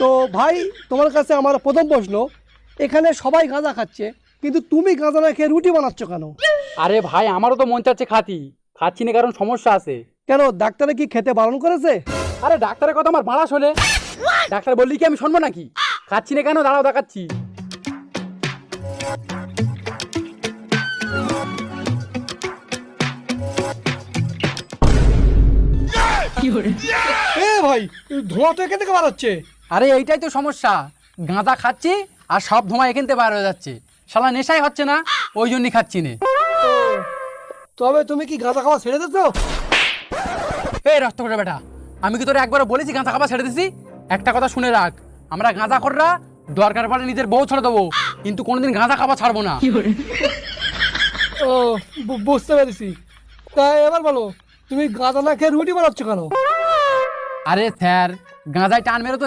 তো ভাই তোমার কাছে আমার প্রথম প্রশ্ন, এখানে সবাই গাঁজা খাচ্ছে কিন্তু তুমি গাঁজা না খেয়ে রুটি বানাচ্ছ কেন? আরে ভাই আমারও তো মন চাচ্ছে খাচ্ছি না কারণ সমস্যা আছে। কেন ডাক্তারে কি খেতে বারণ করেছে? আরে ডাক্তারের কথা আমার মারা শোনে, ডাক্তার বললি কি আমি শুনবো নাকি? খাচ্ছি না কেন, দাঁড়াও দেখাচ্ছি। এ ভাই, ধোঁয়া তো এখান থেকে বাড়াচ্ছে। আরে এইটাই তো সমস্যা, গাঁজা খাচ্ছি আর সব ধোঁয়া এখান থেকে বার হয়ে যাচ্ছে। শালা নেশাই হচ্ছে না, ওই জন্যই খাচ্ছি না। তবে তুমি কি গাঁজা খাওয়া ছেড়ে দিচ্ছ? এই রক্ত করে বেটা, আমি কি তোরে একবার বলেছি গাঁজা খাওয়া ছেড়ে দিছি? একটা কথা শুনে রাখ, আমরা গাঁজা খোররা দরকার পড়লে নিজের বউ ছেড়ে দেবো, কিন্তু কোনোদিন গাঁজা খাওয়া ছাড়বো না। ও, বুঝতে পেরেছি। তাই এবার বলো, তুমি গাঁজা না খেয়ে রুটি বানাচ্ছ কেন? আরে স্যার, গাঁজায় টান মেরে তো